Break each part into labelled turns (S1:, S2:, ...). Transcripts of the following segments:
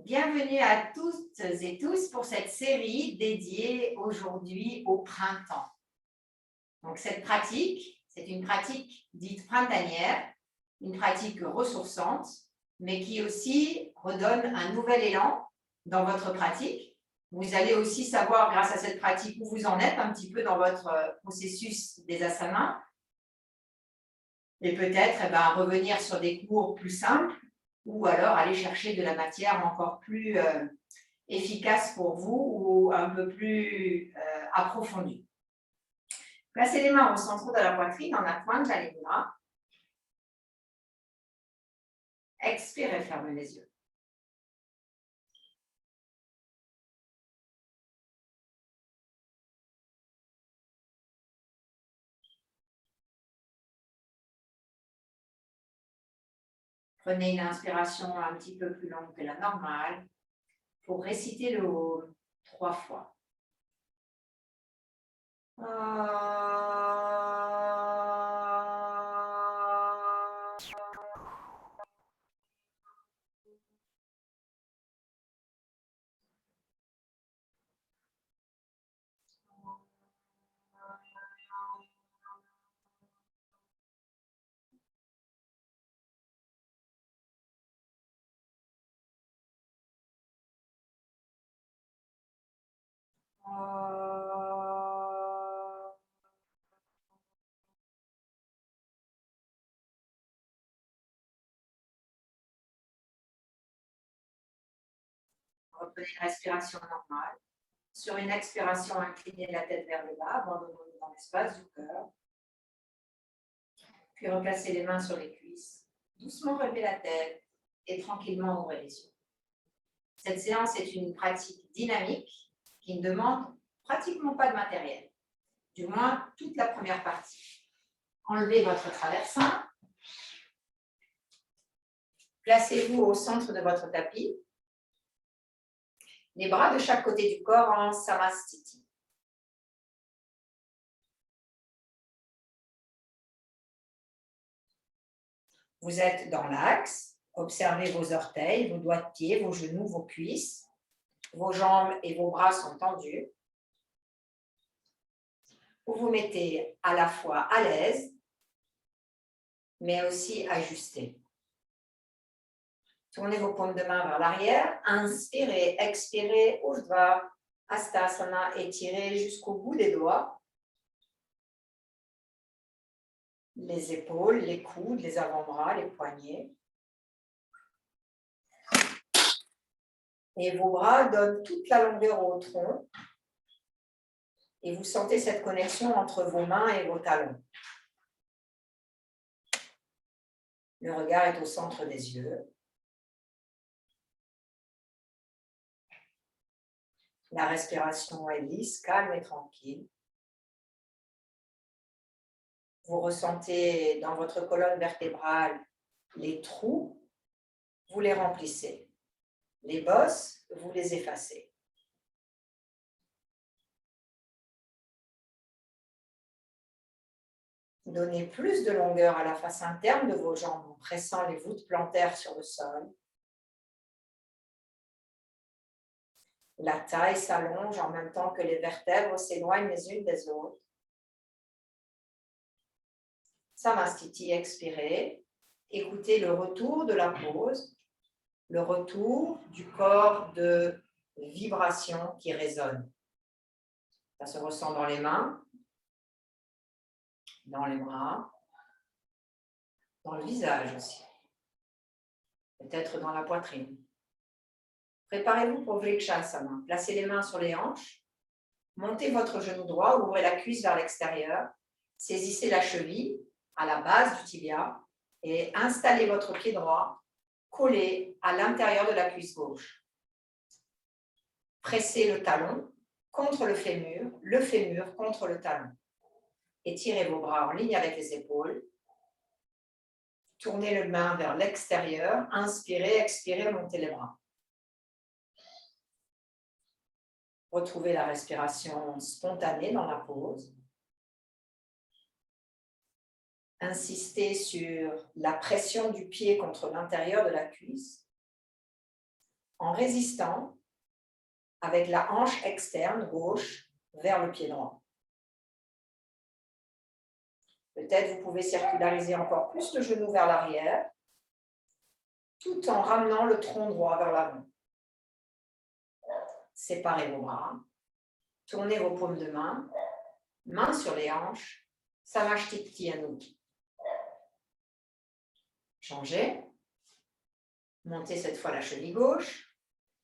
S1: Bienvenue à toutes et tous pour cette série dédiée aujourd'hui au printemps. Donc cette pratique, c'est une pratique dite printanière, une pratique ressourçante, mais qui aussi redonne un nouvel élan dans votre pratique. Vous allez aussi savoir, grâce à cette pratique, où vous en êtes un petit peu dans votre processus des asanas. Et peut-être revenir sur des cours plus simples ou alors aller chercher de la matière encore plus efficace pour vous ou un peu plus approfondie. Placez les mains au centre de la poitrine, en appointe la lingua. Expirez, fermez les yeux. Prenez une inspiration un petit peu plus longue que la normale pour réciter le Om 3 fois. Reprenez une respiration normale. Sur une expiration, inclinez la tête vers le bas, abandonnez dans l'espace du cœur. Puis replacez les mains sur les cuisses. Doucement relevez la tête et tranquillement ouvrez les yeux. Cette séance est une pratique dynamique qui ne demande pratiquement pas de matériel, du moins toute la première partie. Enlevez votre traversin. Placez-vous au centre de votre tapis. Les bras de chaque côté du corps en Samastiti. Vous êtes dans l'axe. Observez vos orteils, vos doigts de pied, vos genoux, vos cuisses. Vos jambes et vos bras sont tendus. Vous vous mettez à la fois à l'aise, mais aussi ajusté. Tournez vos paumes de main vers l'arrière. Inspirez, expirez, Urdhva, Hastasana, étirez jusqu'au bout des doigts. Les épaules, les coudes, les avant-bras, les poignets. Et vos bras donnent toute la longueur au tronc. Et vous sentez cette connexion entre vos mains et vos talons. Le regard est au centre des yeux. La respiration est lisse, calme et tranquille. Vous ressentez dans votre colonne vertébrale les trous, vous les remplissez. Les bosses, vous les effacez. Donnez plus de longueur à la face interne de vos jambes en pressant les voûtes plantaires sur le sol. La taille s'allonge en même temps que les vertèbres s'éloignent les unes des autres. Samastiti, expirez. Écoutez le retour de la pause, le retour du corps de vibration qui résonne. Ça se ressent dans les mains, dans les bras, dans le visage aussi, peut-être dans la poitrine. Préparez-vous pour Vrikshasana. Placez les mains sur les hanches, montez votre genou droit, ouvrez la cuisse vers l'extérieur, saisissez la cheville à la base du tibia et installez votre pied droit collé à l'intérieur de la cuisse gauche. Pressez le talon contre le fémur contre le talon. Étirez vos bras en ligne avec les épaules. Tournez le main vers l'extérieur. Inspirez, expirez, montez les bras. Retrouvez la respiration spontanée dans la pause. Insistez sur la pression du pied contre l'intérieur de la cuisse. en résistant avec la hanche externe gauche vers le pied droit. Peut-être vous pouvez circulariser encore plus le genou vers l'arrière, tout en ramenant le tronc droit vers l'avant. Séparez vos bras, tournez vos paumes de main, mains sur les hanches, Samashti Anudgi. Changez, montez cette fois la cheville gauche,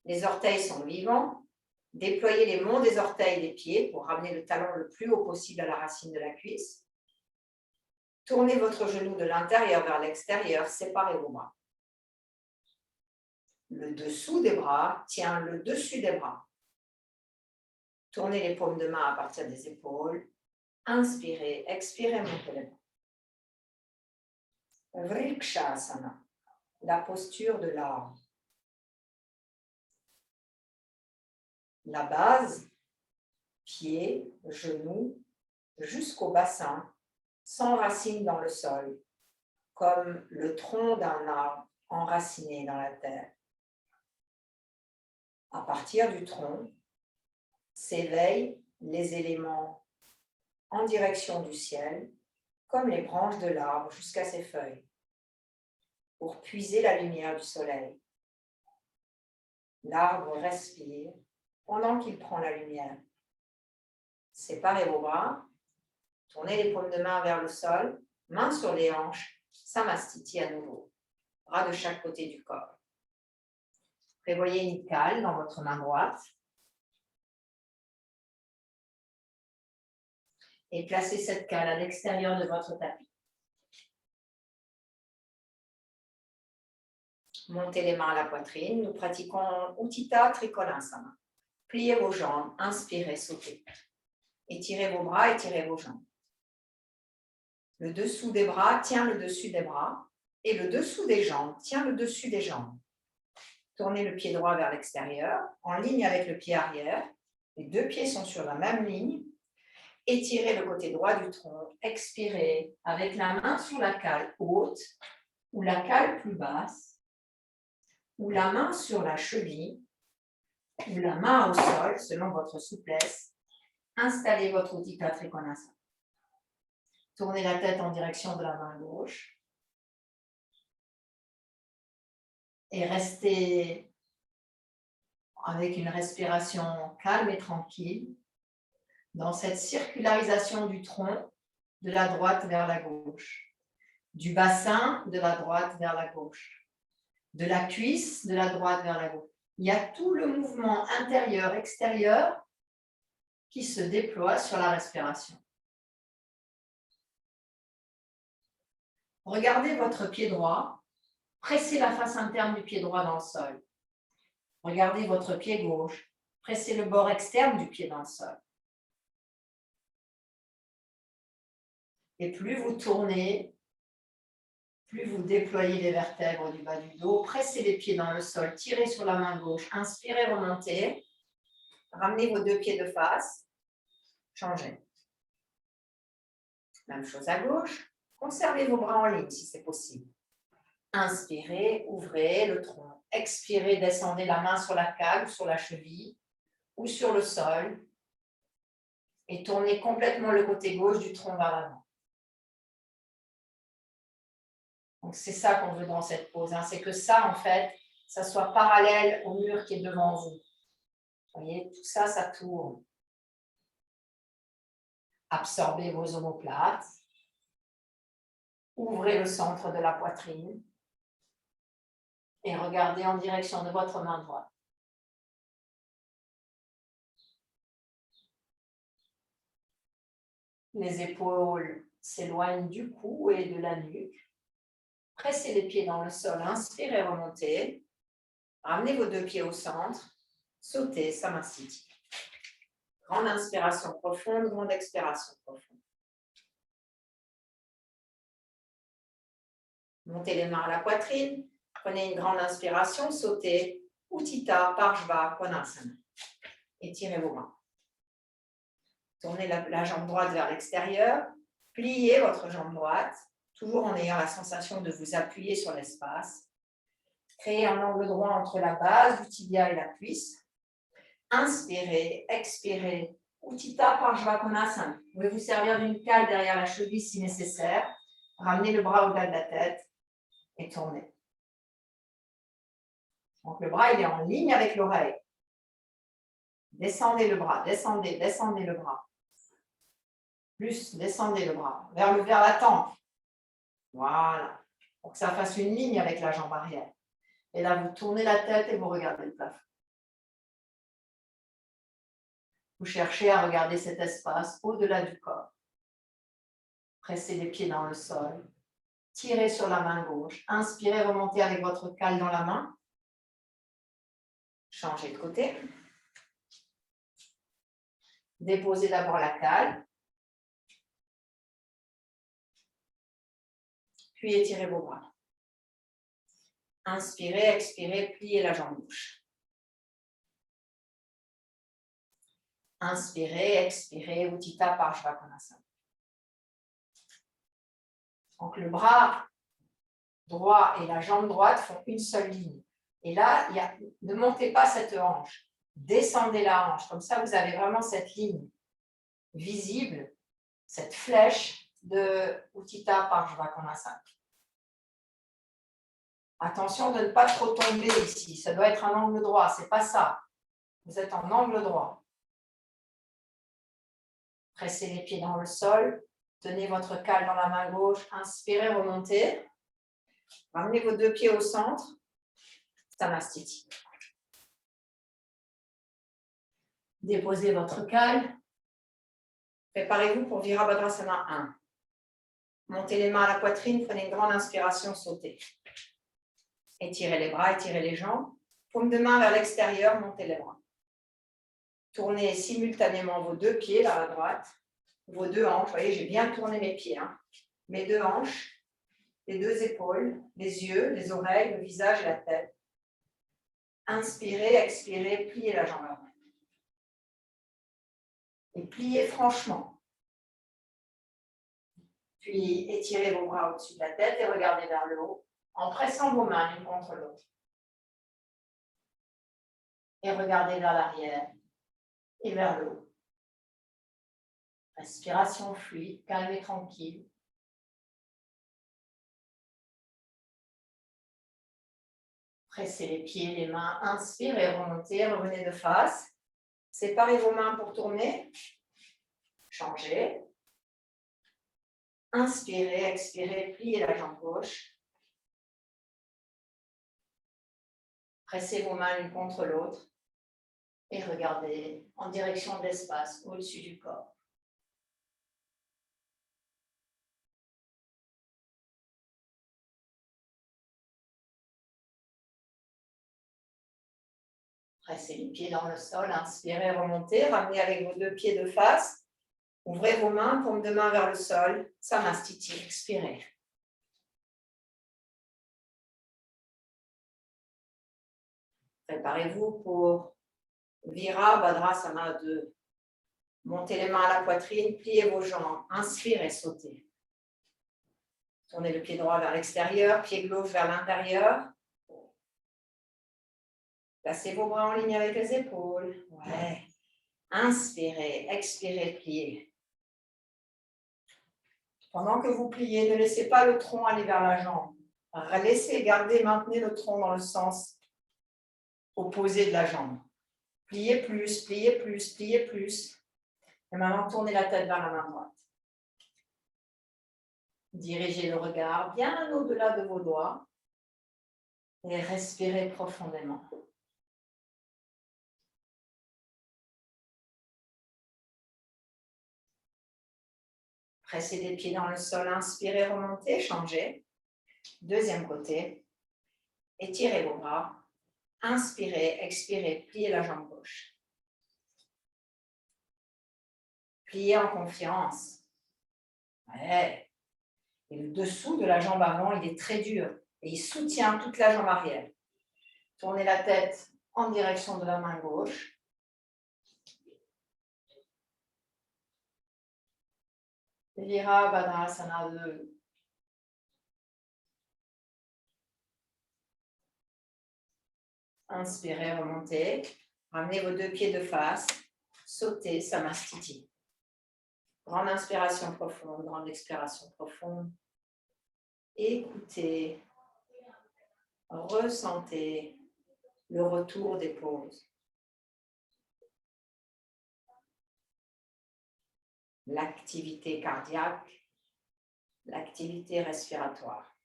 S1: les orteils sont vivants, déployez les monts des orteils des pieds pour ramener le talon le plus haut possible à la racine de la cuisse. Tournez votre genou de l'intérieur vers l'extérieur, séparez vos bras. Le dessous des bras tient le dessus des bras. Tournez les paumes de main à partir des épaules. Inspirez, expirez, montez les bras. Vrikshasana, la posture de l'arbre. La base, pied, genou, jusqu'au bassin, s'enracine dans le sol, comme le tronc d'un arbre enraciné dans la terre. À partir du tronc, s'éveillent les éléments en direction du ciel, comme les branches de l'arbre jusqu'à ses feuilles, pour puiser la lumière du soleil. L'arbre respire pendant qu'il prend la lumière. Séparez vos bras, tournez les paumes de main vers le sol, mains sur les hanches, Samastiti à nouveau, bras de chaque côté du corps. Prévoyez une cale dans votre main droite et placez cette cale à l'extérieur de votre tapis. Montez les mains à la poitrine. Nous pratiquons Utthita Trikonasana. Pliez vos jambes, inspirez, sautez. Étirez vos bras, étirez vos jambes. Le dessous des bras tient le dessus des bras et le dessous des jambes tient le dessus des jambes. Tournez le pied droit vers l'extérieur, en ligne avec le pied arrière. Les deux pieds sont sur la même ligne. Étirez le côté droit du tronc. Expirez avec la main sur la cale haute ou la cale plus basse, ou la main sur la cheville, ou la main au sol, selon votre souplesse. Installez votre Utthita Trikonasana. Tournez la tête en direction de la main gauche. Et restez avec une respiration calme et tranquille dans cette circularisation du tronc de la droite vers la gauche, du bassin de la droite vers la gauche, de la cuisse de la droite vers la gauche. Il y a tout le mouvement intérieur-extérieur qui se déploie sur la respiration. Regardez votre pied droit. Pressez la face interne du pied droit dans le sol. Regardez votre pied gauche. Pressez le bord externe du pied dans le sol. Et plus vous tournez, plus vous déployez les vertèbres du bas du dos. Pressez les pieds dans le sol. Tirez sur la main gauche. Inspirez, remontez. Ramenez vos deux pieds de face. Changez. Même chose à gauche. Conservez vos bras en ligne si c'est possible. Inspirez, ouvrez le tronc. Expirez, descendez la main sur la cale ou sur la cheville ou sur le sol et tournez complètement le côté gauche du tronc vers l'avant. Donc c'est ça qu'on veut dans cette pose, hein. C'est que ça, en fait, ça soit parallèle au mur qui est devant vous. Vous voyez, tout ça, ça tourne. Absorbez vos omoplates. Ouvrez le centre de la poitrine. Et regardez en direction de votre main droite. Les épaules s'éloignent du cou et de la nuque. Pressez les pieds dans le sol, inspirez, remontez. Ramenez vos deux pieds au centre. Sautez, Samastiti. Grande inspiration profonde, grande expiration profonde. Montez les mains à la poitrine. Prenez une grande inspiration, sautez, Utthita Parshva Konasana. Étirez vos mains. Tournez la jambe droite vers l'extérieur. Pliez votre jambe droite, toujours en ayant la sensation de vous appuyer sur l'espace. Créez un angle droit entre la base du tibia et la cuisse. Inspirez, expirez. Utthita Parsvakonasana. Vous pouvez vous servir d'une cale derrière la cheville si nécessaire. Ramenez le bras au-delà de la tête et tournez. Donc le bras il est en ligne avec l'oreille. Descendez le bras, descendez, descendez le bras. Plus, descendez le bras, vers la tempe. Voilà. Pour que ça fasse une ligne avec la jambe arrière. Et là, vous tournez la tête et vous regardez le plafond. Vous cherchez à regarder cet espace au-delà du corps. Pressez les pieds dans le sol. Tirez sur la main gauche. Inspirez, remontez avec votre cale dans la main. Changez de côté. Déposez d'abord la cale. Puis étirez vos bras. Inspirez, expirez, pliez la jambe gauche. Inspirez, expirez, Utthita Parsvakonasana. Donc le bras droit et la jambe droite font une seule ligne. Et là, ne montez pas cette hanche. Descendez la hanche. Comme ça, vous avez vraiment cette ligne visible, cette flèche de Utthita Parsvakonasana. Attention de ne pas trop tomber ici. Ça doit être un angle droit. Ce n'est pas ça. Vous êtes en angle droit. Pressez les pieds dans le sol. Tenez votre cale dans la main gauche. Inspirez, remontez. Ramenez vos deux pieds au centre. Samastiti. Déposez votre cale. Préparez-vous pour Virabhadrasana 1. Montez les mains à la poitrine. Prenez une grande inspiration, sautez. Étirez les bras, étirez les jambes. Paume de main vers l'extérieur, montez les bras. Tournez simultanément vos deux pieds vers la droite. Vos deux hanches. Vous voyez, j'ai bien tourné mes pieds. Mes deux hanches, les deux épaules, les yeux, les oreilles, le visage et la tête. Inspirez, expirez, pliez la jambe avant. Et pliez franchement. Puis étirez vos bras au-dessus de la tête et regardez vers le haut en pressant vos mains l'une contre l'autre. Et regardez vers l'arrière et vers le haut. Respiration fluide, calme et tranquille. Pressez les pieds, les mains, inspirez, remontez, revenez de face. Séparez vos mains pour tourner. Changez. Inspirez, expirez, pliez la jambe gauche. Pressez vos mains l'une contre l'autre et regardez en direction de l'espace au-dessus du corps. Pressez les pieds dans le sol, inspirez, remontez, ramenez avec vos deux pieds de face. Ouvrez vos mains, paume de main vers le sol, Samastiti, expirez. Préparez-vous pour Virabhadrasana 2. Montez les mains à la poitrine, pliez vos jambes, inspirez, sautez. Tournez le pied droit vers l'extérieur, pied gauche vers l'intérieur. Placez vos bras en ligne avec les épaules. Ouais. Inspirez, expirez, pliez. Pendant que vous pliez, ne laissez pas le tronc aller vers la jambe. Laissez, gardez, maintenez le tronc dans le sens opposé de la jambe. Pliez plus, pliez plus, pliez plus. Et maintenant, tournez la tête vers la main droite. Dirigez le regard bien au-delà de vos doigts et respirez profondément. Pressez les pieds dans le sol, inspirez, remontez, changez. Deuxième côté. Étirez vos bras. Inspirez, expirez, pliez la jambe gauche. Pliez en confiance. Ouais. Et le dessous de la jambe avant, il est très dur. Et il soutient toute la jambe arrière. Tournez la tête en direction de la main gauche. Virabhadrasana 2. Inspirez, remontez. Ramenez vos deux pieds de face. Sautez, Samastiti. Grande inspiration profonde, grande expiration profonde. Écoutez, ressentez le retour des pauses. L'activité cardiaque, l'activité respiratoire.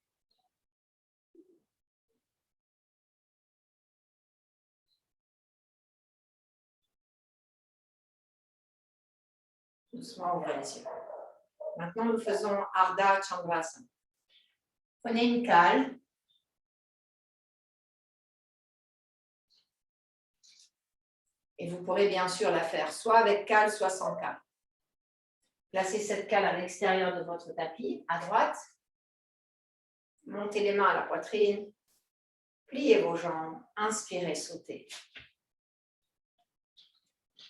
S1: Doucement, ouvrez les yeux. Maintenant, nous faisons Ardha Chandrasana. Prenez une cale. Et vous pourrez bien sûr la faire soit avec cale, soit sans cale. Placez cette cale à l'extérieur de votre tapis, à droite. Montez les mains à la poitrine. Pliez vos jambes. Inspirez, sautez.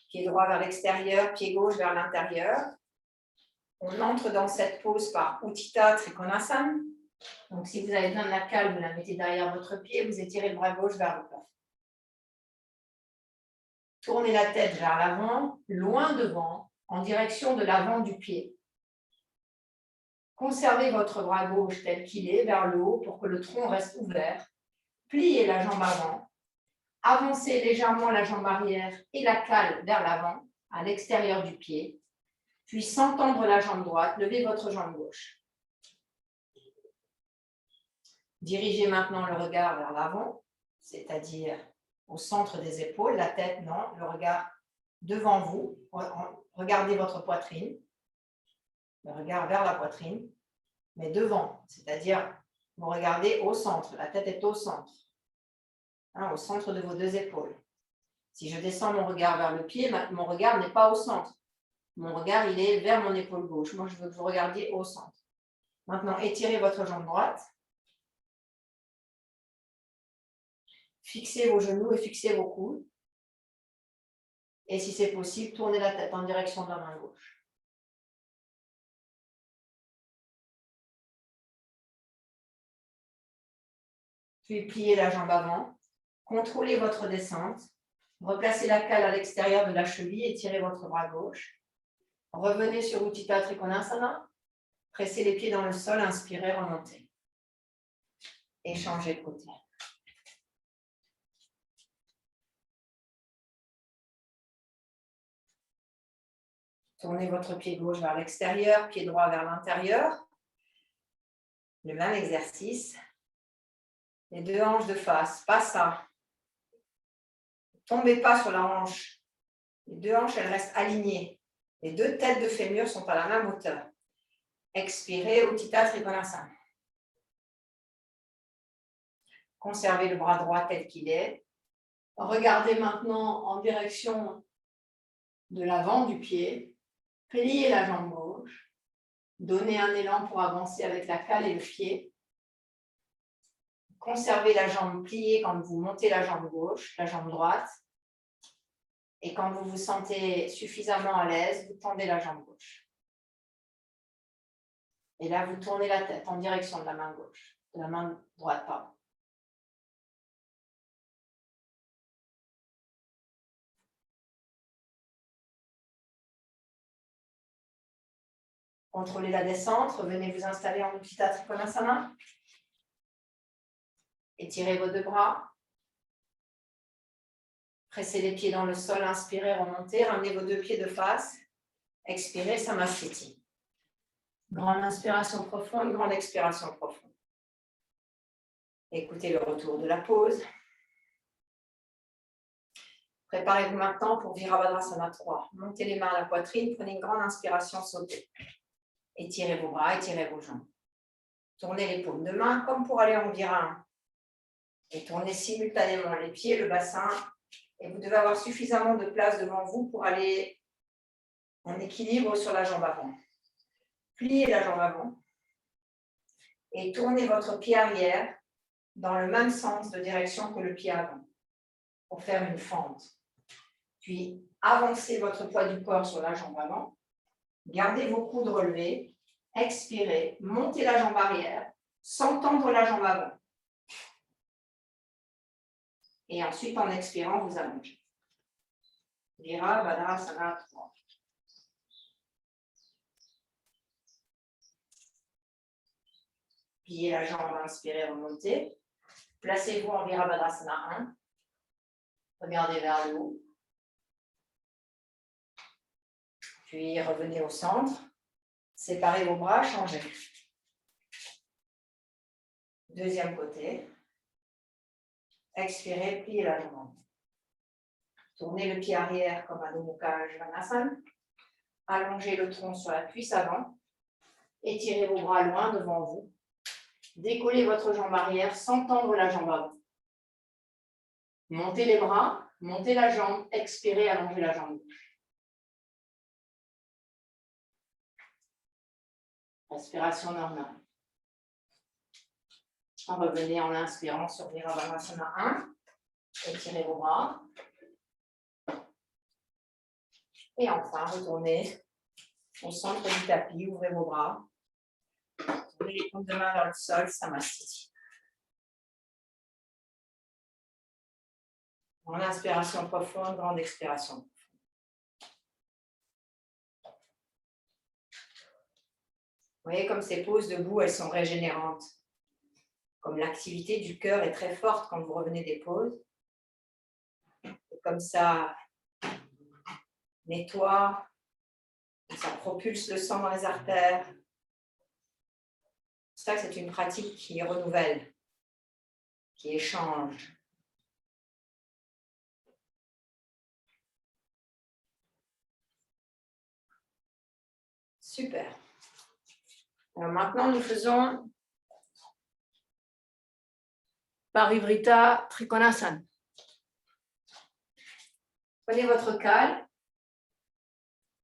S1: Pied droit vers l'extérieur, pied gauche vers l'intérieur. On entre dans cette pose par Utthita Trikonasana. Donc, si vous avez besoin de la cale, vous la mettez derrière votre pied, vous étirez le bras gauche vers le plafond. Tournez la tête vers l'avant, loin devant, en direction de l'avant du pied. Conservez votre bras gauche tel qu'il est, vers le haut, pour que le tronc reste ouvert. Pliez la jambe avant. Avancez légèrement la jambe arrière et la cale vers l'avant, à l'extérieur du pied. Puis, sans tendre la jambe droite, levez votre jambe gauche. Dirigez maintenant le regard vers l'avant, c'est-à-dire au centre des épaules, la tête, non, le regard devant vous. Regardez votre poitrine, le regard vers la poitrine, mais devant, c'est-à-dire vous regardez au centre, la tête est au centre, au centre de vos deux épaules. Si je descends mon regard vers le pied, mon regard n'est pas au centre. Mon regard, il est vers mon épaule gauche. Moi, je veux que vous regardiez au centre. Maintenant, étirez votre jambe droite. Fixez vos genoux et fixez vos coudes. Et si c'est possible, tournez la tête en direction de la main gauche. Puis pliez la jambe avant. Contrôlez votre descente. Replacez la cale à l'extérieur de la cheville et tirez votre bras gauche. Revenez sur Utthita Trikonasana. Pressez les pieds dans le sol, inspirez, remontez. Et changez de côté. Tournez votre pied gauche vers l'extérieur, pied droit vers l'intérieur. Le même exercice. Les deux hanches de face, pas ça. Ne tombez pas sur la hanche. Les deux hanches, elles restent alignées. Les deux têtes de fémur sont à la même hauteur. Expirez, Utthita Trikonasana. Conservez le bras droit tel qu'il est. Regardez maintenant en direction de l'avant du pied. Pliez la jambe gauche. Donnez un élan pour avancer avec la cale et le pied. Conservez la jambe pliée quand vous montez la jambe gauche, la jambe droite. Et quand vous vous sentez suffisamment à l'aise, vous tendez la jambe gauche. Et là, vous tournez la tête en direction de la main gauche, de la main droite, pardon. Contrôlez la descente, revenez vous installer en Utthita Trikonasana. Étirez vos deux bras. Pressez les pieds dans le sol, inspirez, remontez, ramenez vos deux pieds de face. Expirez, Samastiti. Grande inspiration profonde, grande expiration profonde. Écoutez le retour de la pause. Préparez-vous maintenant pour Virabhadrasana 3. Montez les mains à la poitrine, prenez une grande inspiration, sautez. Étirez vos bras, étirez vos jambes. Tournez les paumes de main comme pour aller en Virana. Et tournez simultanément les pieds, le bassin. Et vous devez avoir suffisamment de place devant vous pour aller en équilibre sur la jambe avant. Pliez la jambe avant. Et tournez votre pied arrière dans le même sens de direction que le pied avant. Pour faire une fente. Puis avancez votre poids du corps sur la jambe avant. Gardez vos coudes relevés, expirez, montez la jambe arrière, sans tendre la jambe avant. Et ensuite, en expirant, vous allongez. Virabhadrasana 3. Pliez la jambe, inspirez, remontez. Placez-vous en Virabhadrasana 1. Regardez vers le haut. Puis revenez au centre. Séparez vos bras, changez. Deuxième côté. Expirez, pliez la jambe. Tournez le pied arrière comme un Mukha Svanasana. Allongez le tronc sur la cuisse avant. Étirez vos bras loin devant vous. Décollez votre jambe arrière sans tendre la jambe avant. Montez les bras, montez la jambe, expirez, allongez la jambe gauche. Respiration normale. Revenez en inspirant sur Virabhadrasana 1. Étirez vos bras. Et enfin, retournez au centre du tapis, ouvrez vos bras. Tournez les paumes de main vers le sol, Samastiti. En inspiration profonde, grande expiration. Vous voyez comme ces poses debout, elles sont régénérantes. Comme l'activité du cœur est très forte quand vous revenez des pauses. Et comme ça nettoie, ça propulse le sang dans les artères. C'est ça que c'est une pratique qui renouvelle, qui échange. Super. Alors maintenant, nous faisons Parivrita Trikonasana. Prenez votre cale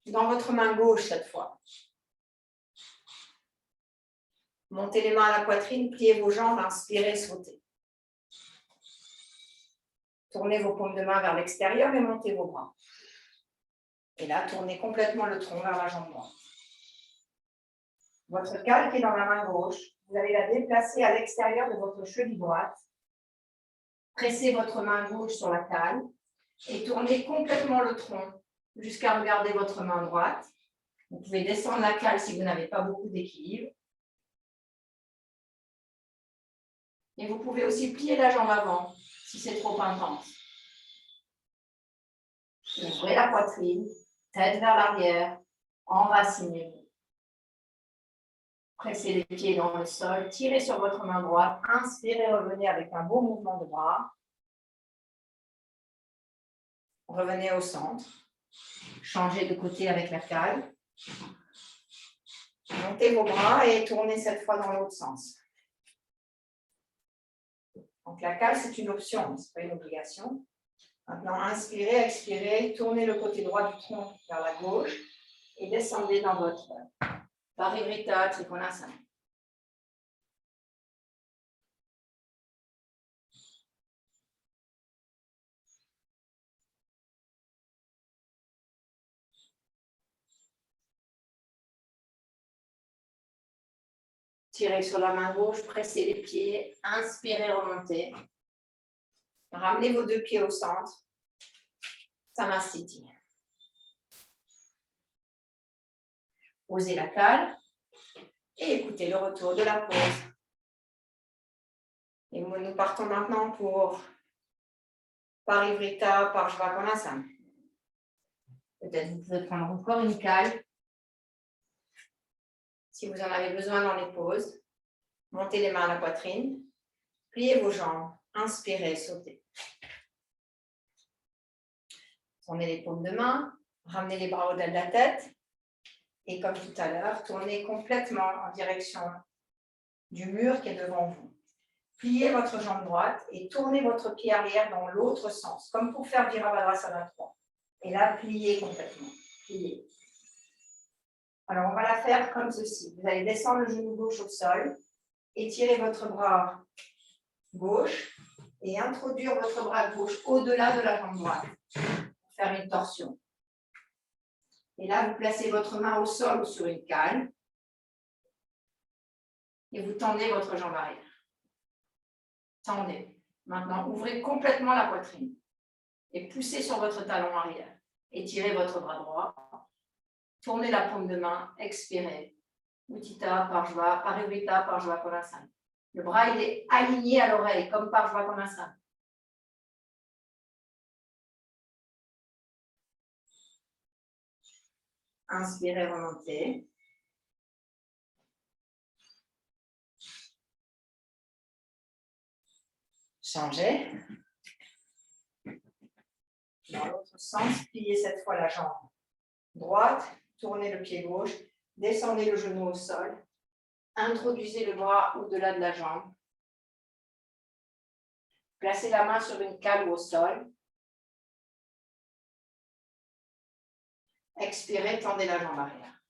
S1: dans votre main gauche cette fois. Montez les mains à la poitrine, pliez vos jambes, inspirez, sautez. Tournez vos paumes de main vers l'extérieur et montez vos bras. Et là, tournez complètement le tronc vers la jambe droite. Votre cale qui est dans la main gauche, vous allez la déplacer à l'extérieur de votre cheville droite. Pressez votre main gauche sur la cale et tournez complètement le tronc jusqu'à regarder votre main droite. Vous pouvez descendre la cale si vous n'avez pas beaucoup d'équilibre. Et vous pouvez aussi plier la jambe avant si c'est trop intense. Ouvrez la poitrine, tête vers l'arrière, enracinez-vous. Pressez les pieds dans le sol, tirez sur votre main droite, inspirez, revenez avec un beau mouvement de bras. Revenez au centre, changez de côté avec la cale. Montez vos bras et tournez cette fois dans l'autre sens. Donc la cale, c'est une option, ce n'est pas une obligation. Maintenant, inspirez, expirez, tournez le côté droit du tronc vers la gauche et descendez dans votre Parivrita Trikonasana. Tirez sur la main gauche, pressez les pieds, inspirez, remontez. Ramenez vos deux pieds au centre. Samastiti. Posez la cale et écoutez le retour de la pause. Et nous partons maintenant pour Parivrita Parshvakonasana. Peut-être vous pouvez prendre encore une cale. Si vous en avez besoin dans les pauses, montez les mains à la poitrine, pliez vos jambes, inspirez, sautez. Tournez les paumes de main, ramenez les bras au-delà de la tête et comme tout à l'heure, tournez complètement en direction du mur qui est devant vous. Pliez votre jambe droite et tournez votre pied arrière dans l'autre sens, comme pour faire Virabhadrasana 3. Et là, pliez complètement. Pliez. Alors, on va la faire comme ceci. Vous allez descendre le genou gauche au sol, étirez votre bras gauche et introduire votre bras gauche au-delà de la jambe droite pour faire une torsion. Et là, vous placez votre main au sol ou sur une cale et vous tendez votre jambe arrière. Tendez. Maintenant, ouvrez complètement la poitrine et poussez sur votre talon arrière. Étirez votre bras droit. Tournez la paume de main, expirez. Utthita Parshva, Parivrtta Parshva Konasana. Le bras il est aligné à l'oreille, comme Parshva Konasana. Inspirez, remontez. Changez. Dans l'autre sens, pliez cette fois la jambe droite, tournez le pied gauche, descendez le genou au sol, introduisez le bras au-delà de la jambe. Placez la main sur une cale ou au sol. Expirez, tendez la jambe arrière.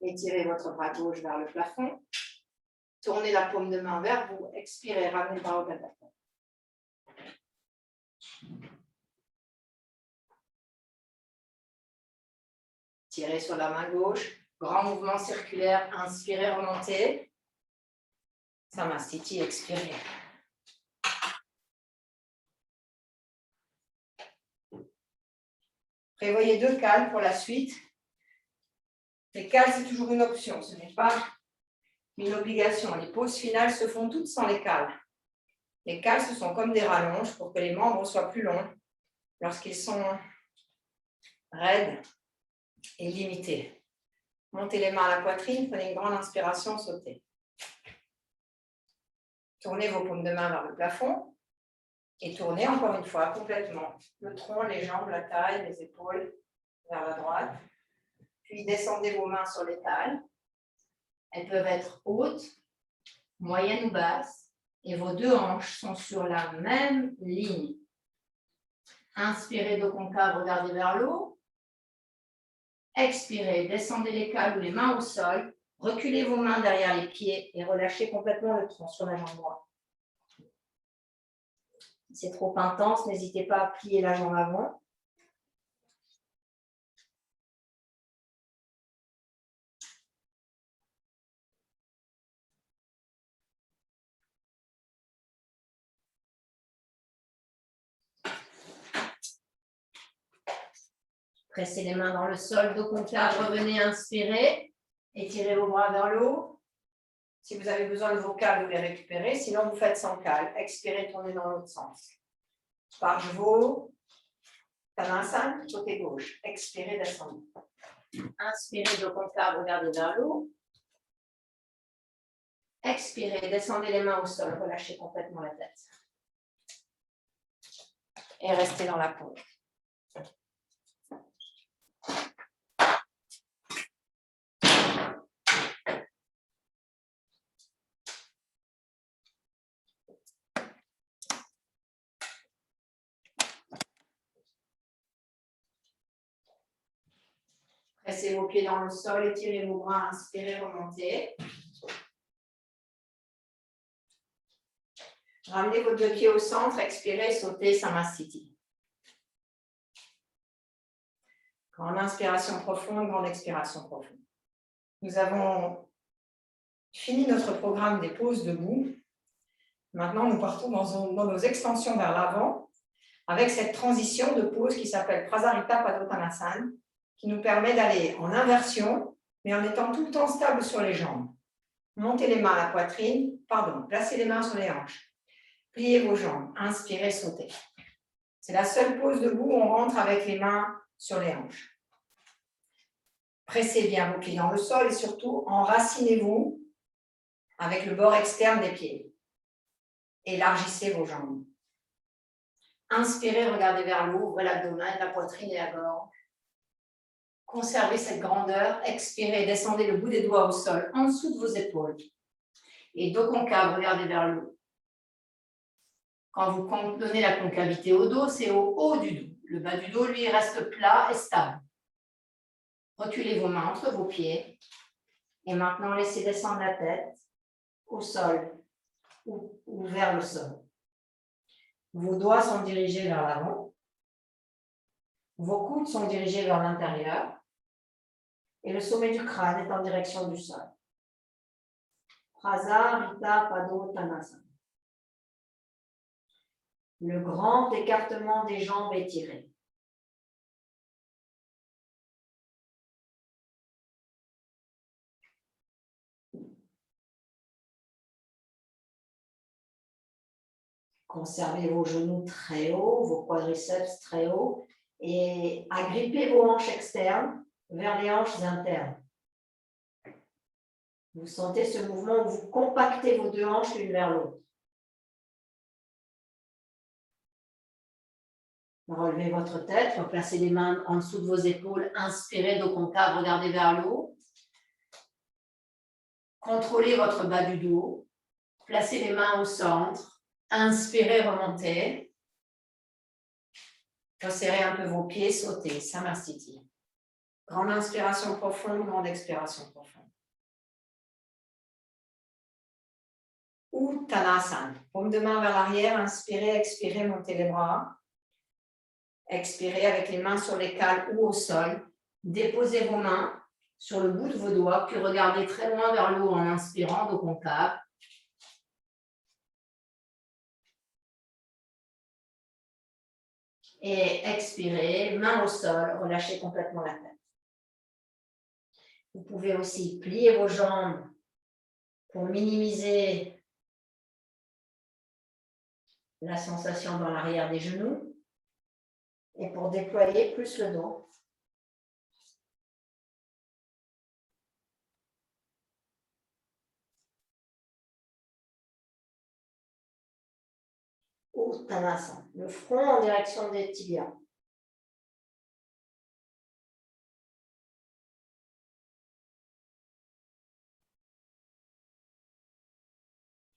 S1: Étirez votre bras gauche vers le plafond. Tournez la paume de main vers vous. Expirez, ramenez le bras au-delà de la tête. Tirez sur la main gauche. Grand mouvement circulaire. Inspirez, remontez. Samastiti, expirez. Prévoyez 2 cales pour la suite. Les cales, c'est toujours une option. Ce n'est pas une obligation. Les pauses finales se font toutes sans les cales. Les cales, ce sont comme des rallonges pour que les membres soient plus longs lorsqu'ils sont raides et limités. Montez les mains à la poitrine, prenez une grande inspiration, sautez. Tournez vos paumes de main vers le plafond et tournez encore une fois complètement le tronc, les jambes, la taille, les épaules vers la droite. Puis descendez vos mains sur les talles. Elles peuvent être hautes, moyennes ou basses. Et vos 2 hanches sont sur la même ligne. Inspirez, dos concave, regardez vers le haut. Expirez, descendez les cales ou les mains au sol. Reculez vos mains derrière les pieds et relâchez complètement le tronc sur la jambe droite. Si c'est trop intense, n'hésitez pas à plier la jambe avant. Pressez les mains dans le sol, dos concave, revenez, inspirez. Étirez vos bras vers le haut. Si vous avez besoin de vos cales, vous les récupérez. Sinon, vous faites sans cale. Expirez, tournez dans l'autre sens. Parshvo, Tanasana, côté gauche. Expirez, descendez. Inspirez, dos concave, regardez vers le haut. Expirez, descendez les mains au sol, relâchez complètement la tête. Et restez dans la pause. Pressez vos pieds dans le sol, étirez vos bras, inspirez, remontez. Ramenez vos 2 pieds au centre, expirez, sautez, Samastiti. Grande inspiration profonde, grande expiration profonde. Nous avons fini notre programme des pauses debout. Maintenant, nous partons dans nos extensions vers l'avant avec cette transition de pause qui s'appelle Prasarita Padottanasana, qui nous permet d'aller en inversion, mais en étant tout le temps stable sur les jambes. Montez les mains à la poitrine, placez les mains sur les hanches. Pliez vos jambes, inspirez, sautez. C'est la seule pause debout où on rentre avec les mains sur les hanches. Pressez bien vos pieds dans le sol et surtout enracinez-vous avec le bord externe des pieds. Élargissez vos jambes. Inspirez, regardez vers le haut, ouvrez l'abdomen, la poitrine et la gorge. Conservez cette grandeur. Expirez, descendez le bout des doigts au sol, en dessous de vos épaules. Et dos concave, regardez vers le haut. Quand vous donnez la concavité au dos, c'est au haut du dos. Le bas du dos, lui, reste plat et stable. Reculez vos mains entre vos pieds. Et maintenant, laissez descendre la tête au sol ou vers le sol. Vos doigts sont dirigés vers l'avant. Vos coudes sont dirigés vers l'intérieur. Et le sommet du crâne est en direction du sol. Prasarita Padottanasana. Le grand écartement des jambes étirées. Conservez vos genoux très hauts, vos quadriceps très hauts et agrippez vos hanches externes vers les hanches internes. Vous sentez ce mouvement où vous compactez vos deux hanches l'une vers l'autre. Relevez votre tête, replacez les mains en dessous de vos épaules, inspirez, dos concave, regardez vers le haut. Contrôlez votre bas du dos, placez les mains au centre, inspirez, remontez. Resserrez un peu vos pieds, sautez, Samastiti. Grande inspiration profonde, grande expiration profonde. Uttanasana. Paume de main vers l'arrière, inspirez, expirez, montez les bras. Expirez avec les mains sur les cales ou au sol. Déposez vos mains sur le bout de vos doigts, puis regardez très loin vers le haut en inspirant, dos concave. Et expirez, main au sol, relâchez complètement la tête. Vous pouvez aussi plier vos jambes pour minimiser la sensation dans l'arrière des genoux et pour déployer plus le dos. Uttanasana, le front en direction des tibias.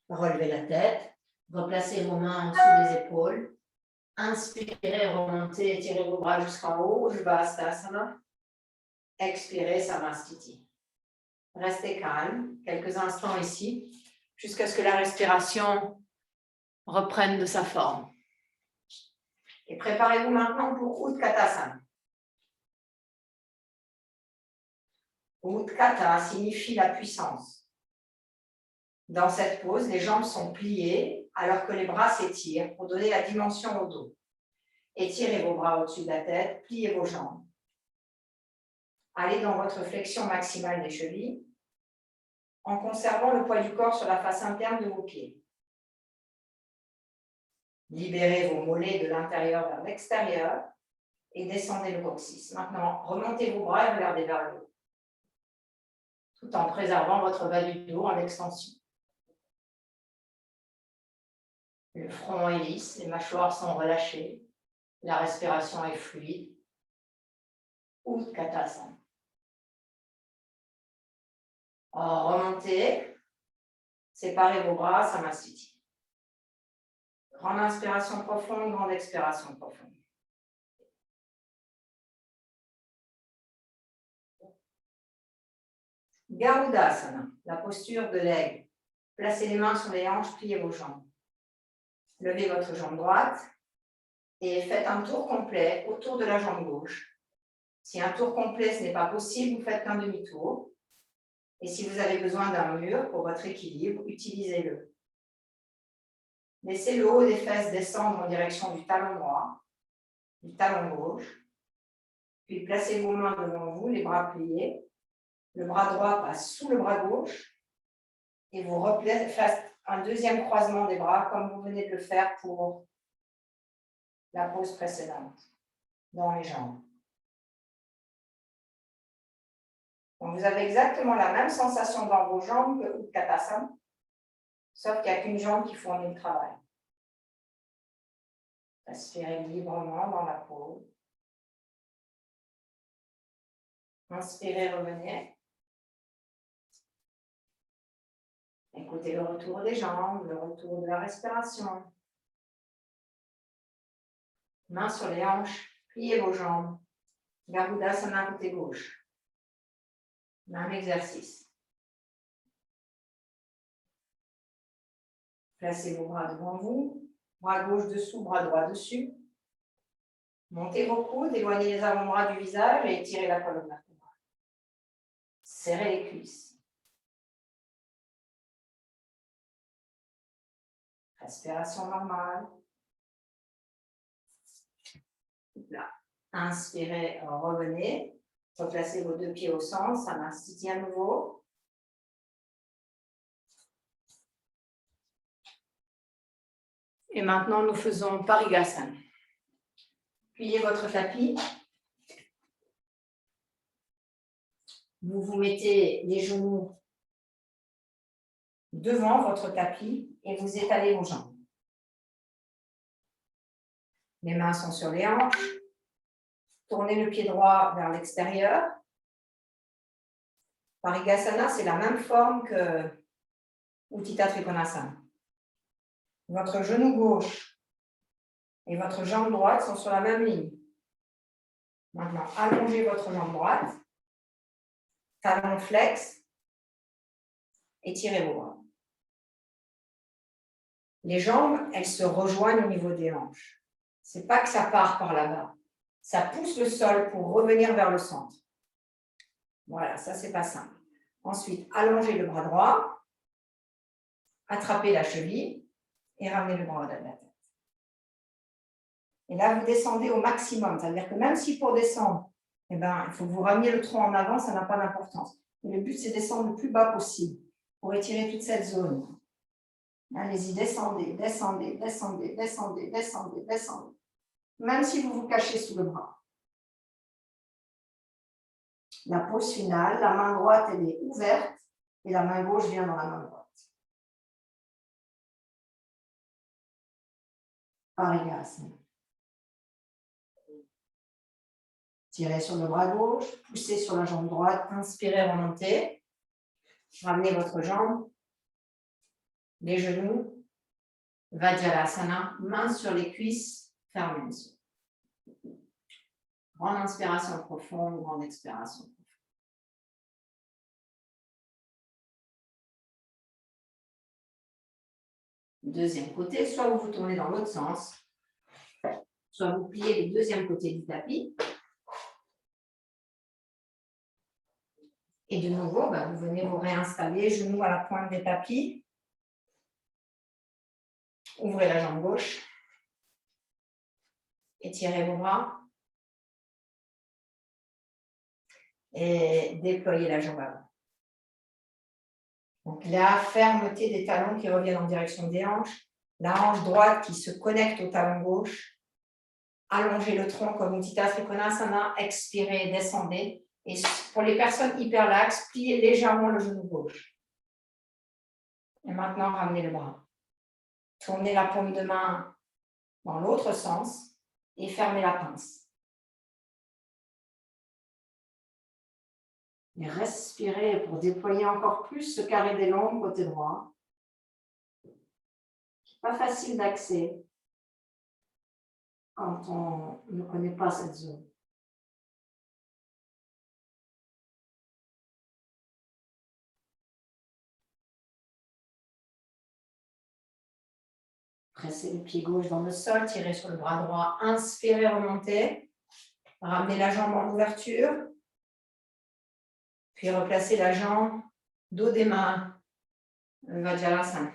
S1: Relevez la tête, replacez vos mains en dessous des épaules. Inspirez, remontez, étirez vos bras jusqu'en haut, Ujjvastasana. Expirez, Samastiti. Restez calme quelques instants ici, jusqu'à ce que la respiration reprenne de sa forme. Et préparez-vous maintenant pour Utkatasana. Utkata signifie la puissance. Dans cette pose, les jambes sont pliées alors que les bras s'étirent pour donner la dimension au dos. Étirez vos bras au-dessus de la tête, pliez vos jambes. Allez dans votre flexion maximale des chevilles en conservant le poids du corps sur la face interne de vos pieds. Libérez vos mollets de l'intérieur vers l'extérieur et descendez le coccyx. Maintenant, remontez vos bras et regardez vers le haut, tout en préservant votre bas du dos en extension. Le front est lisse, les mâchoires sont relâchées, la respiration est fluide. Utkatasana. Remontez, séparez vos bras, Samastiti. Grande inspiration profonde, grande expiration profonde. Garudasana, la posture de l'aigle. Placez les mains sur les hanches, pliez vos jambes. Levez votre jambe droite et faites un tour complet autour de la jambe gauche. Si un tour complet, ce n'est pas possible, vous faites qu'un demi-tour. Et si vous avez besoin d'un mur pour votre équilibre, utilisez-le. Laissez le haut des fesses descendre en direction du talon droit, du talon gauche. Puis placez vos mains devant vous, les bras pliés. Le bras droit passe sous le bras gauche. Et vous faites un deuxième croisement des bras comme vous venez de le faire pour la pose précédente, dans les jambes. Donc, vous avez exactement la même sensation dans vos jambes que Utkatasana, sauf qu'il n'y a qu'une jambe qui fournit le travail. Respirez librement dans la pose. Inspirez, revenez. Écoutez le retour des jambes, le retour de la respiration. Mains sur les hanches, pliez vos jambes. Garudasana côté gauche. Même exercice. Placez vos bras devant vous. Bras gauche dessous, bras droit dessus. Montez vos coudes, éloignez les avant-bras du visage et étirez la colonne vertébrale. Serrez les cuisses. Respiration normale. Là. Inspirez, revenez. Replacez vos deux pieds au centre, ça m'institue à nouveau. Et maintenant, nous faisons Parigasana. Pliez votre tapis. Vous vous mettez les genoux devant votre tapis et vous étalez vos jambes. Les mains sont sur les hanches. Tournez le pied droit vers l'extérieur. Parigasana, c'est la même forme que Utthita Trikonasana. Votre genou gauche et votre jambe droite sont sur la même ligne. Maintenant, allongez votre jambe droite, talon flex, étirez vos bras. Les jambes, elles se rejoignent au niveau des hanches. Ce n'est pas que ça part par là-bas. Ça pousse le sol pour revenir vers le centre. Voilà, ça, c'est pas simple. Ensuite, allongez le bras droit, attrapez la cheville et ramenez le bras au-delà de la tête. Et là, vous descendez au maximum. C'est-à-dire que même si pour descendre, il faut que vous rameniez le tronc en avant, ça n'a pas d'importance. Le but, c'est de descendre le plus bas possible pour étirer toute cette zone. Allez-y, descendez, descendez, descendez, descendez, descendez, descendez. Même si vous vous cachez sous le bras. La pose finale, la main droite, elle est ouverte et la main gauche vient dans la main droite. Parigasana. Tirez sur le bras gauche, poussez sur la jambe droite, inspirez, remontez. Ramenez votre jambe, les genoux. Vajraasana, main sur les cuisses, fermez les yeux. Grande inspiration profonde, grande expiration profonde. Deuxième côté, soit vous vous tournez dans l'autre sens, soit vous pliez le deuxième côté du tapis. Et de nouveau, vous venez vous réinstaller, genoux à la pointe des tapis. Ouvrez la jambe gauche. Étirez vos bras. Et déployez la jambe avant. Donc la fermeté des talons qui reviennent en direction des hanches. La hanche droite qui se connecte au talon gauche. Allongez le tronc comme Utthita Trikonasana. Expirez, descendez. Et pour les personnes hyperlaxes, pliez légèrement le genou gauche. Et maintenant, ramenez le bras. Tournez la paume de main dans l'autre sens et fermez la pince. Et respirez pour déployer encore plus ce carré des lombes côté droit. Pas facile d'accès quand on ne connaît pas cette zone. Pressez le pied gauche dans le sol, tirez sur le bras droit, inspirez, remontez. Ramenez la jambe en ouverture. Puis replacez la jambe, dos des mains, Vajraasana.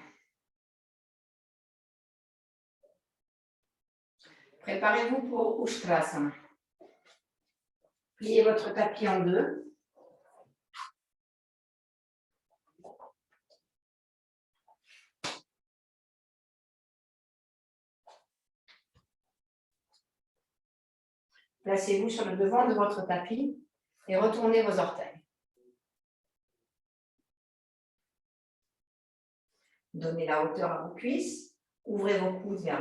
S1: Préparez-vous pour Ustrasana. Pliez votre tapis en deux. Placez-vous sur le devant de votre tapis et retournez vos orteils. Donnez la hauteur à vos cuisses. Ouvrez vos coudes vers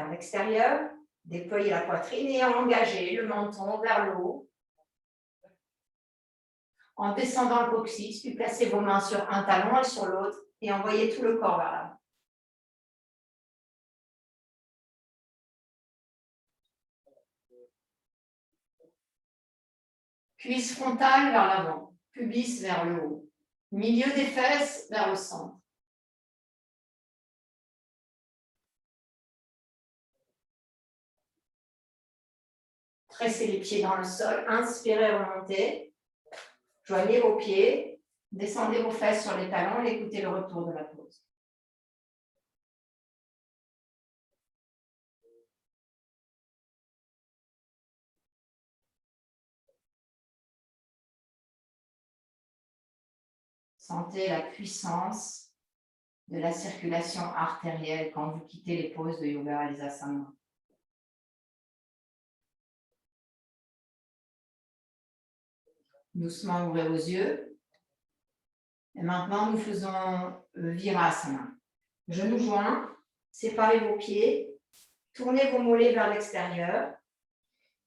S1: l'extérieur. Déployez la poitrine et engagez le menton vers le haut. En descendant le coccyx, puis placez vos mains sur un talon et sur l'autre et envoyez tout le corps vers l'avant. Cuisse frontale vers l'avant, pubis vers le haut, milieu des fesses vers le centre. Tressez les pieds dans le sol, inspirez, remontez. Joignez vos pieds, descendez vos fesses sur les talons et écoutez le retour de la pause. Sentez la puissance de la circulation artérielle quand vous quittez les poses de Yoga Halisasana. Doucement, ouvrez vos yeux. Et maintenant, nous faisons Virasana. Genoux joints, séparez vos pieds, tournez vos mollets vers l'extérieur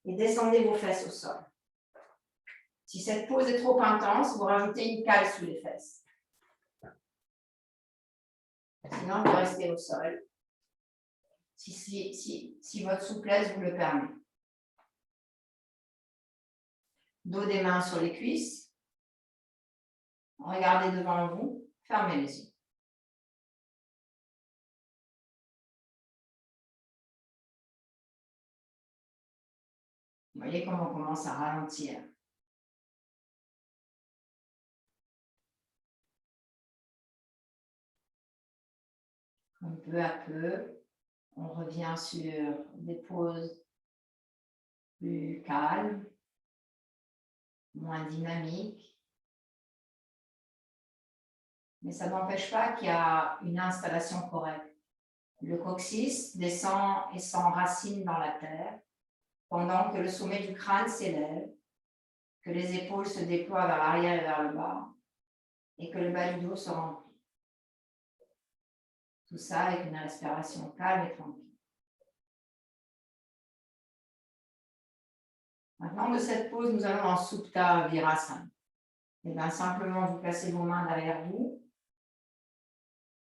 S1: et descendez vos fesses au sol. Si cette pose est trop intense, vous rajoutez une cale sous les fesses. Sinon, vous restez au sol, si votre souplesse vous le permet. Dos des mains sur les cuisses. Regardez devant vous, fermez les yeux. Vous voyez comment on commence à ralentir. Comme peu à peu, on revient sur des poses plus calmes, moins dynamiques. Mais ça n'empêche pas qu'il y a une installation correcte. Le coccyx descend et s'enracine dans la terre, pendant que le sommet du crâne s'élève, que les épaules se déploient vers l'arrière et vers le bas, et que le bas du dos se remplit. Tout ça avec une respiration calme et tranquille. Maintenant, de cette pose, nous allons en Supta Virasana. Et bien, simplement, vous placez vos mains derrière vous.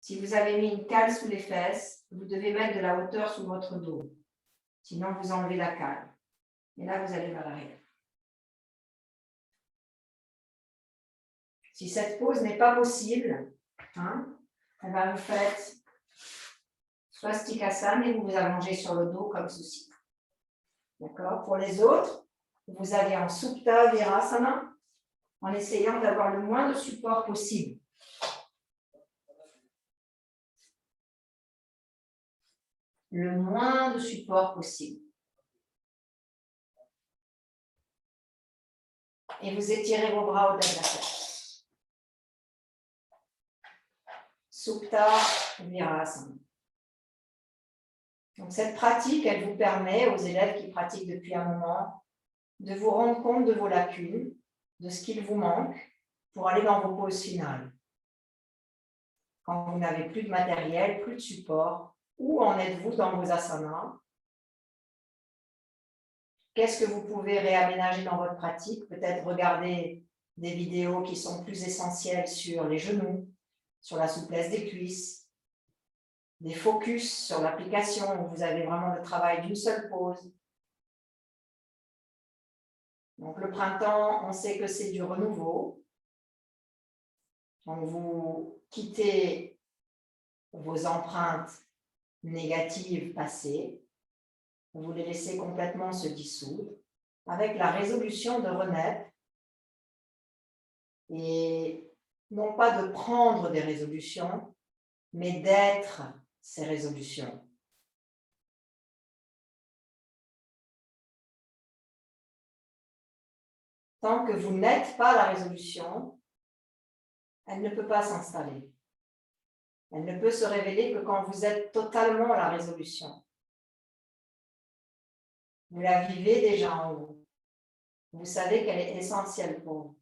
S1: Si vous avez mis une cale sous les fesses, vous devez mettre de la hauteur sous votre dos. Sinon, vous enlevez la cale. Et là, vous allez vers l'arrière. Si cette pose n'est pas possible, eh bien, vous faites Swastikasana et vous vous allongez sur le dos comme ceci. D'accord? Pour les autres, vous allez en Supta Virasana en essayant d'avoir le moins de support possible. Le moins de support possible. Et vous étirez vos bras au-delà de la tête. Supta Virasana. Donc, cette pratique, elle vous permet aux élèves qui pratiquent depuis un moment de vous rendre compte de vos lacunes, de ce qu'il vous manque pour aller dans vos poses finales. Quand vous n'avez plus de matériel, plus de support, où en êtes-vous dans vos asanas? Qu'est-ce que vous pouvez réaménager dans votre pratique? Peut-être regarder des vidéos qui sont plus essentielles sur les genoux, sur la souplesse des cuisses, des focus sur l'application où vous avez vraiment le travail d'une seule pose. Donc le printemps, on sait que c'est du renouveau. Donc vous quittez vos empreintes négatives passées, vous les laissez complètement se dissoudre avec la résolution de renaître et non pas de prendre des résolutions, mais d'être ces résolutions. Tant que vous n'êtes pas la résolution, elle ne peut pas s'installer. Elle ne peut se révéler que quand vous êtes totalement la résolution. Vous la vivez déjà en vous. Vous savez qu'elle est essentielle pour vous.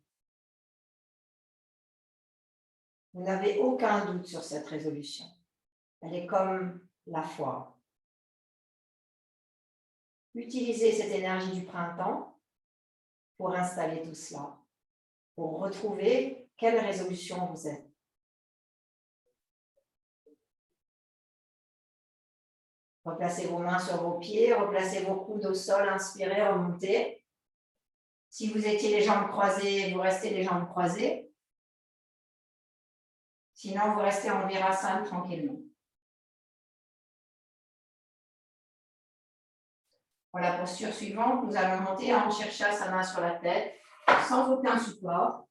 S1: Vous n'avez aucun doute sur cette résolution. Elle est comme la foi. Utilisez cette énergie du printemps pour installer tout cela, pour retrouver quelle résolution vous êtes. Replacez vos mains sur vos pieds, replacez vos coudes au sol, inspirez, remontez. Si vous étiez les jambes croisées, vous restez les jambes croisées. Sinon, vous restez en Virasana tranquillement. Pour la posture suivante, nous allons monter en Shirshasana sur la tête, sans aucun support.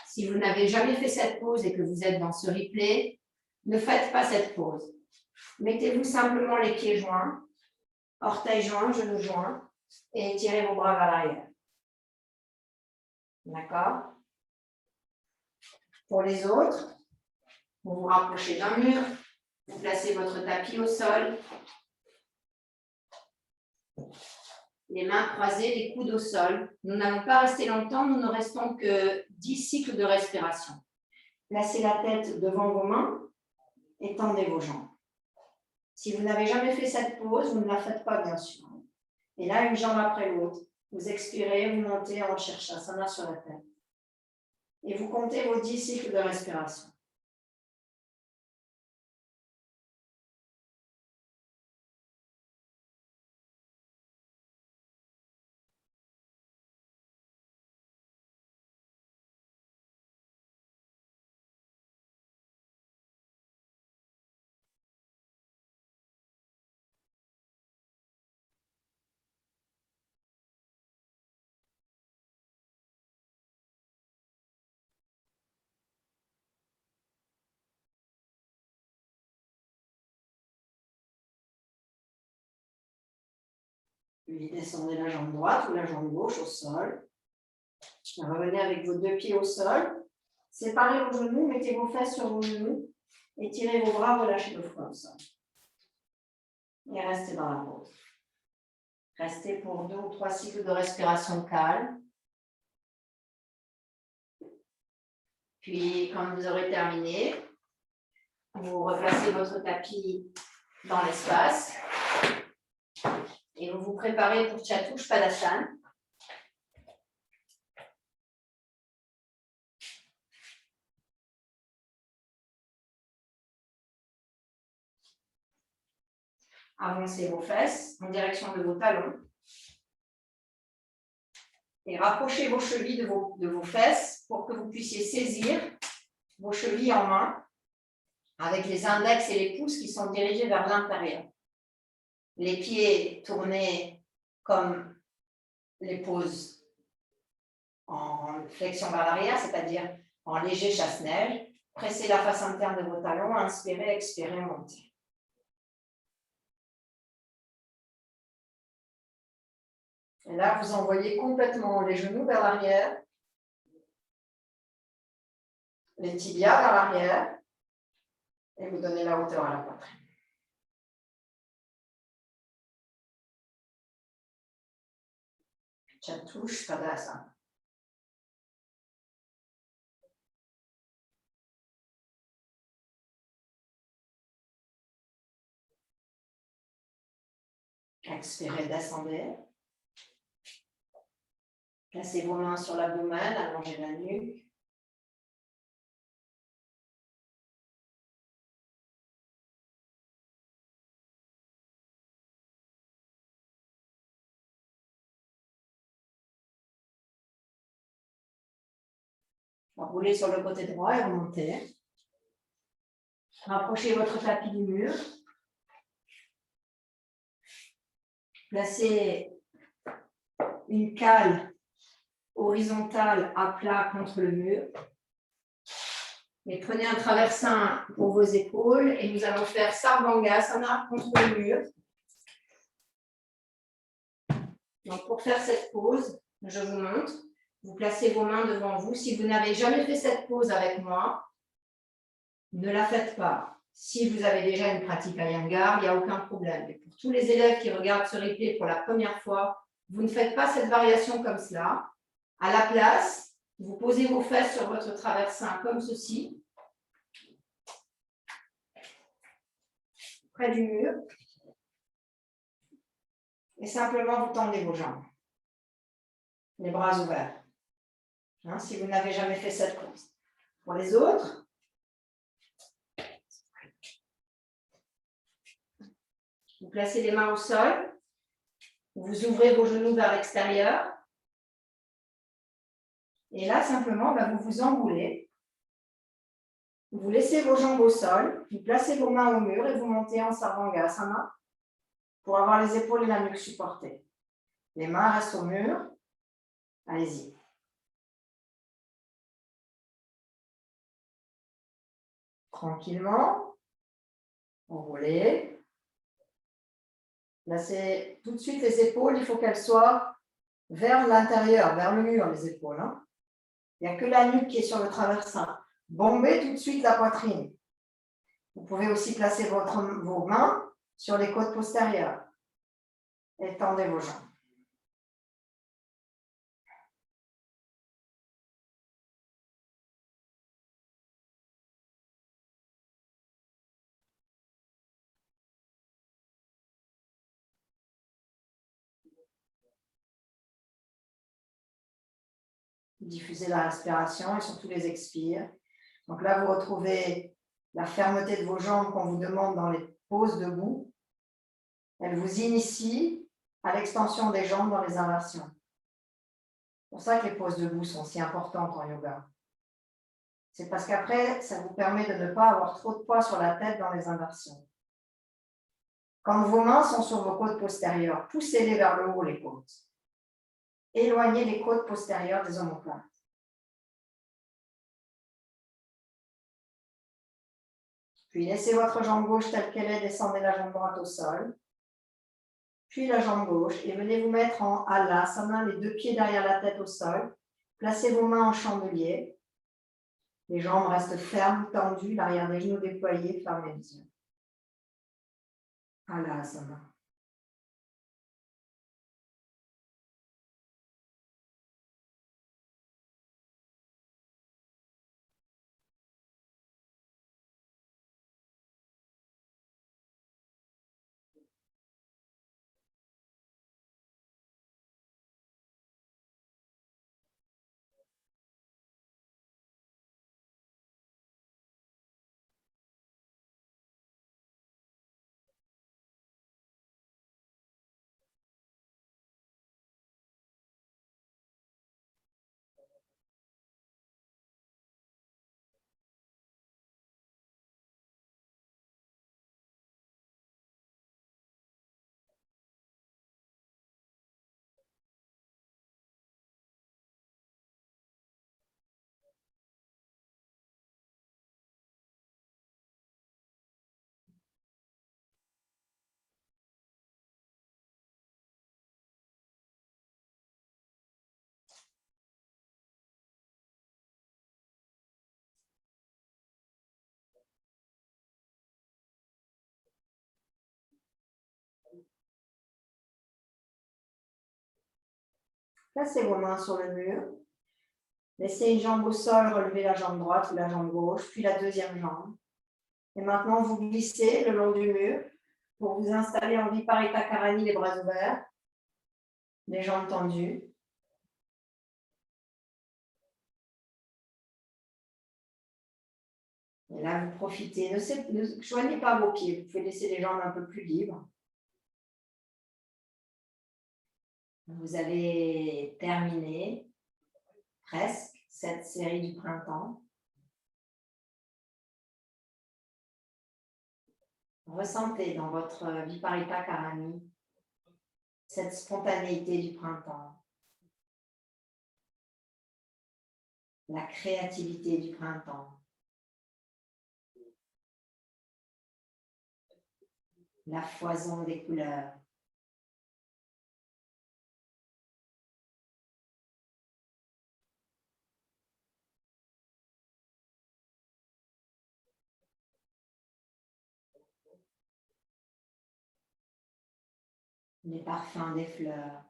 S1: Si vous n'avez jamais fait cette pose et que vous êtes dans ce replay, ne faites pas cette pose. Mettez-vous simplement les pieds joints, orteils joints, genoux joints, et étirez vos bras vers l'arrière. D'accord? Pour les autres, vous vous rapprochez d'un mur, vous placez votre tapis au sol, les mains croisées, les coudes au sol. Nous n'allons pas rester longtemps, nous ne restons que 10 cycles de respiration. Placez la tête devant vos mains et tendez vos jambes. Si vous n'avez jamais fait cette pause, vous ne la faites pas, bien sûr. Et là, une jambe après l'autre. Vous expirez, vous montez en Shirshasana sur la tête. Et vous comptez vos 10 cycles de respiration. Puis descendez la jambe droite ou la jambe gauche au sol. Revenez avec vos 2 pieds au sol. Séparez vos genoux, mettez vos fesses sur vos genoux. Étirez vos bras, relâchez le front au sol. Et restez dans la pause. Restez pour 2 ou 3 cycles de respiration calme. Puis, quand vous aurez terminé, vous replacez votre tapis dans l'espace et vous vous préparez pour Chatuspadasana. Avancez vos fesses en direction de vos talons et rapprochez vos chevilles de vos fesses pour que vous puissiez saisir vos chevilles en main avec les index et les pouces qui sont dirigés vers l'intérieur. Les pieds tournés comme les poses en flexion vers l'arrière, c'est-à-dire en léger chasse-neige. Pressez la face interne de vos talons, inspirez, expirez, montez. Et là, vous envoyez complètement les genoux vers l'arrière, les tibias vers l'arrière, et vous donnez la hauteur à la poitrine. Chatuspadasana. Expirez, descendez. Placez vos mains sur l'abdomen, allongez la nuque. Roulez sur le côté droit et remontez. Rapprochez votre tapis du mur. Placez une cale horizontale à plat contre le mur. Et prenez un traversin pour vos épaules et nous allons faire Sarvangasana contre le mur. Donc pour faire cette pose, je vous montre. Vous placez vos mains devant vous. Si vous n'avez jamais fait cette pose avec moi, ne la faites pas. Si vous avez déjà une pratique à Iyengar, il n'y a aucun problème. Et pour tous les élèves qui regardent ce replay pour la première fois, vous ne faites pas cette variation comme cela. À la place, vous posez vos fesses sur votre traversin comme ceci, près du mur. Et simplement, vous tendez vos jambes. Les bras ouverts. Si vous n'avez jamais fait cette pose. Pour les autres, vous placez les mains au sol, vous ouvrez vos genoux vers l'extérieur, et là, simplement, vous vous enroulez, vous laissez vos jambes au sol, vous placez vos mains au mur et vous montez en Sarvangasana pour avoir les épaules et la nuque supportées. Les mains restent au mur, allez-y. Tranquillement, enroulez. Placez tout de suite les épaules, il faut qu'elles soient vers l'intérieur, vers le mur, les épaules. Il n'y a que la nuque qui est sur le traversin.
S2: bombez tout de suite la poitrine. Vous pouvez aussi placer vos mains sur les côtes postérieures. Étendez vos jambes. Diffusez la respiration et surtout les expires. Donc là, vous retrouvez la fermeté de vos jambes qu'on vous demande dans les poses debout. Elle vous initie à l'extension des jambes dans les inversions. C'est pour ça que les poses debout sont si importantes en yoga. C'est parce qu'après, ça vous permet de ne pas avoir trop de poids sur la tête dans les inversions. Quand vos mains sont sur vos côtes postérieures, poussez-les vers le haut, les côtes. Éloignez les côtes postérieures des omoplates. Puis laissez votre jambe gauche telle qu'elle est, descendez la jambe droite au sol. Puis la jambe gauche et venez vous mettre en halasana, les deux pieds derrière la tête au sol. Placez vos mains en chandelier. Les jambes restent fermes, tendues, l'arrière des genoux déployés, fermez les yeux. Halasana. Placez vos mains sur le mur. Laissez une jambe au sol, relevez la jambe droite ou la jambe gauche, puis la deuxième jambe. Et maintenant, vous glissez le long du mur pour vous installer en Viparita Karani, les bras ouverts, les jambes tendues. Et là, vous profitez. Ne joignez pas vos pieds, vous pouvez laisser les jambes un peu plus libres. Vous avez terminé presque cette série du printemps. Ressentez dans votre Viparita Karani cette spontanéité du printemps, la créativité du printemps, la foison des couleurs. Les parfums des fleurs.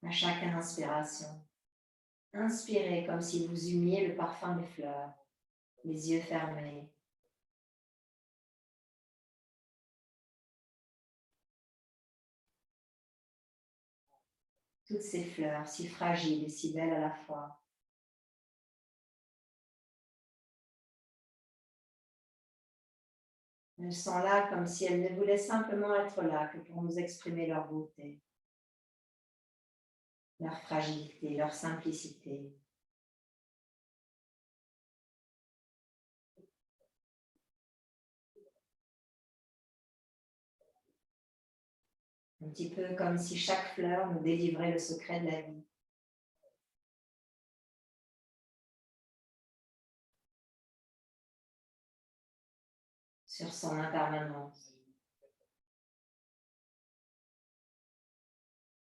S2: À chaque inspiration, inspirez comme si vous humiez le parfum des fleurs, les yeux fermés. Toutes ces fleurs si fragiles et si belles à la fois. Elles sont là comme si elles ne voulaient simplement être là que pour nous exprimer leur beauté, leur fragilité, leur simplicité. Un petit peu comme si chaque fleur nous délivrait le secret de la vie. Sur son impermanence.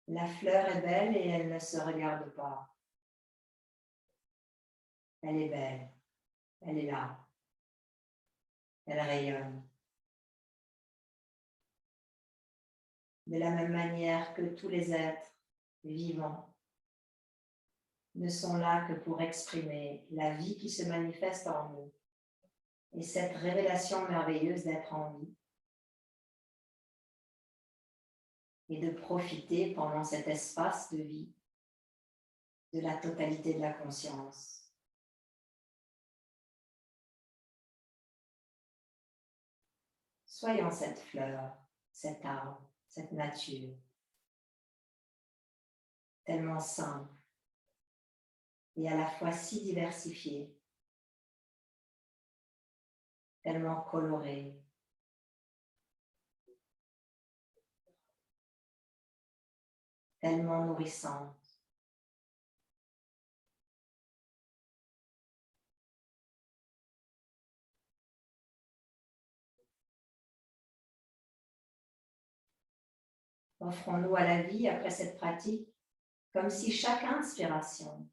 S2: La fleur est belle et elle ne se regarde pas. Elle est belle, elle est là, elle rayonne. De la même manière que tous les êtres vivants ne sont là que pour exprimer la vie qui se manifeste en nous et cette révélation merveilleuse d'être en vie et de profiter pendant cet espace de vie de la totalité de la conscience. Soyons cette fleur, cet arbre, cette nature, tellement simple et à la fois si diversifiée, tellement colorée, tellement nourrissante. Offrons-nous à la vie après cette pratique comme si chaque inspiration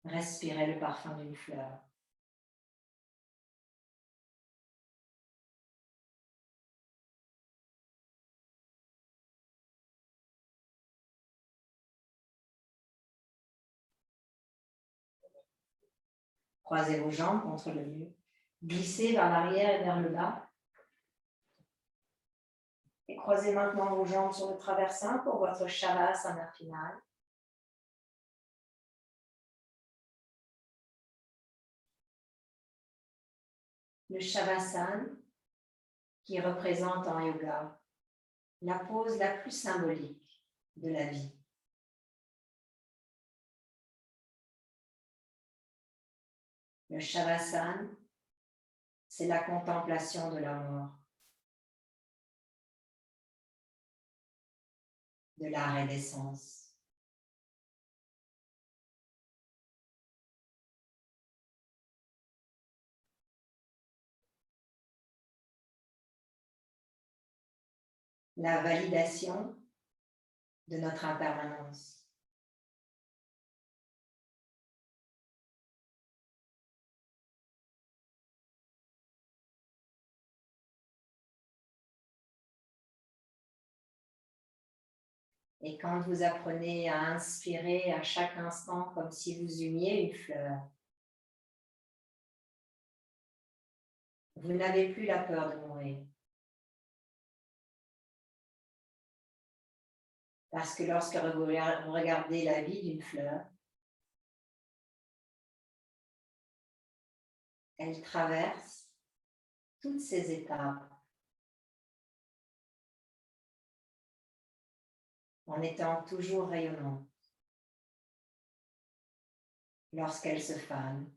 S2: respirait le parfum d'une fleur. Croisez vos jambes contre le mur, glissez vers l'arrière et vers le bas. Et croisez maintenant vos jambes sur le traversin pour votre Shavasana final. Le Shavasana qui représente en yoga la pose la plus symbolique de la vie. Le Shavasana, c'est la contemplation de la mort, de l'arrêt des sens. La validation de notre impermanence. Et quand vous apprenez à inspirer à chaque instant comme si vous humiez une fleur, vous n'avez plus la peur de mourir. Parce que lorsque vous regardez la vie d'une fleur, elle traverse toutes ces étapes en étant toujours rayonnante. Lorsqu'elle se fane,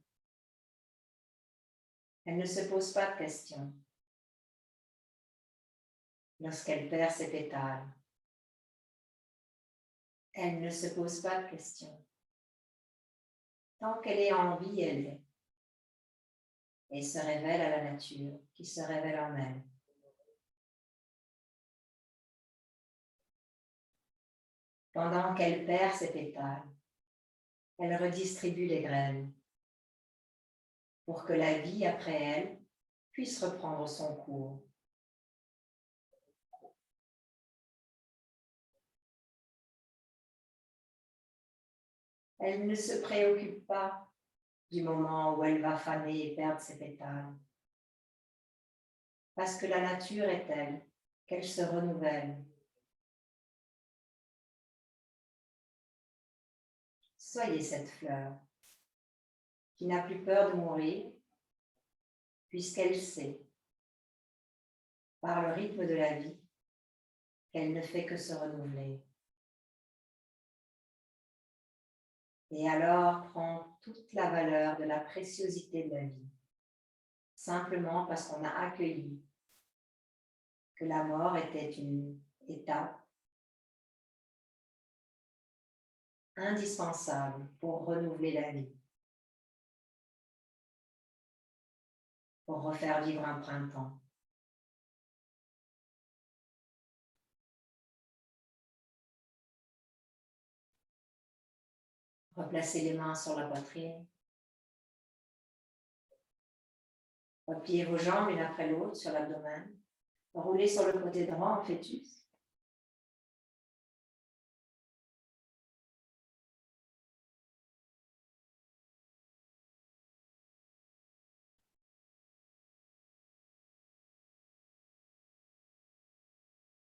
S2: elle ne se pose pas de questions. Lorsqu'elle perd ses pétales, elle ne se pose pas de questions. Tant qu'elle est en vie, elle est. Et se révèle à la nature qui se révèle en elle. Pendant qu'elle perd ses pétales, elle redistribue les graines pour que la vie après elle puisse reprendre son cours. Elle ne se préoccupe pas du moment où elle va faner et perdre ses pétales. Parce que la nature est telle qu'elle se renouvelle. Soyez cette fleur qui n'a plus peur de mourir puisqu'elle sait, par le rythme de la vie, qu'elle ne fait que se renouveler. Et alors prend toute la valeur de la préciosité de la vie, simplement parce qu'on a accueilli que la mort était une étape indispensable pour renouveler la vie, pour refaire vivre un printemps. Replacez les mains sur la poitrine. Repliez vos jambes l'une après l'autre sur l'abdomen. Roulez sur le côté droit en fœtus.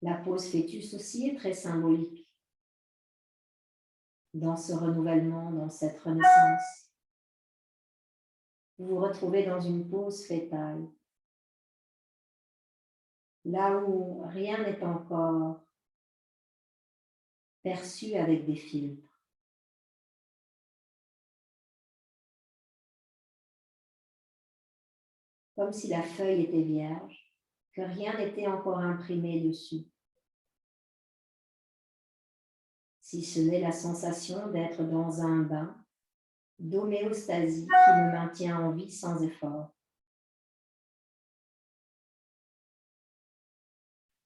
S2: La pose fœtus aussi est très symbolique dans ce renouvellement, dans cette renaissance. Vous vous retrouvez dans une pose fœtale, là où rien n'est encore perçu avec des filtres. Comme si la feuille était vierge, que rien n'était encore imprimé dessus. Si ce n'est la sensation d'être dans un bain d'homéostasie qui me maintient en vie sans effort.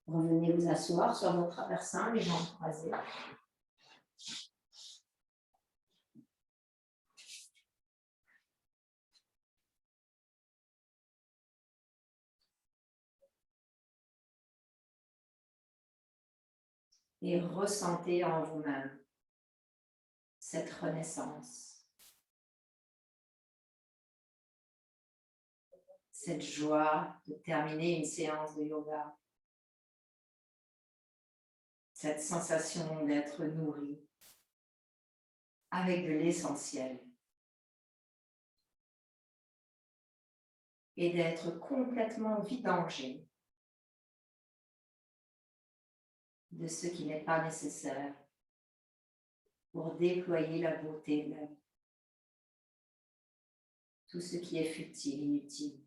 S2: Revenez vous asseoir sur votre traversin, les jambes croisées. Et ressentez en vous-même cette renaissance, cette joie de terminer une séance de yoga, cette sensation d'être nourri avec de l'essentiel et d'être complètement vidangé de ce qui n'est pas nécessaire pour déployer la beauté de la vie. Tout ce qui est futile, inutile.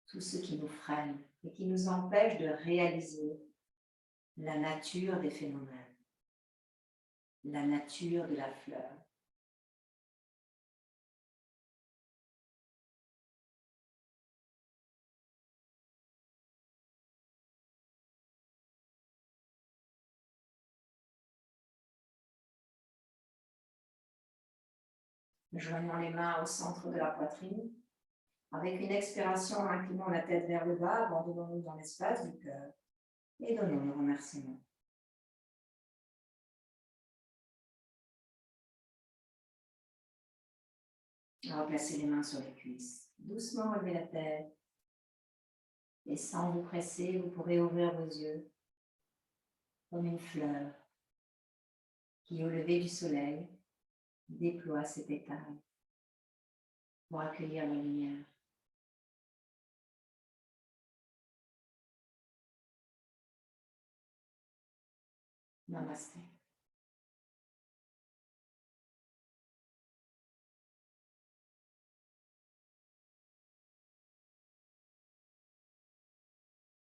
S2: Tout ce qui nous freine et qui nous empêche de réaliser la nature des phénomènes, la nature de la fleur. Joignons les mains au centre de la poitrine. Avec une expiration, inclinons la tête vers le bas, abandonnons-nous dans l'espace du cœur et donnons nos remerciements. Replacez les mains sur les cuisses. Doucement relevez la tête. Et sans vous presser, vous pourrez ouvrir vos yeux comme une fleur qui, au lever du soleil, déploie ses pétales pour accueillir la lumière. Namaste.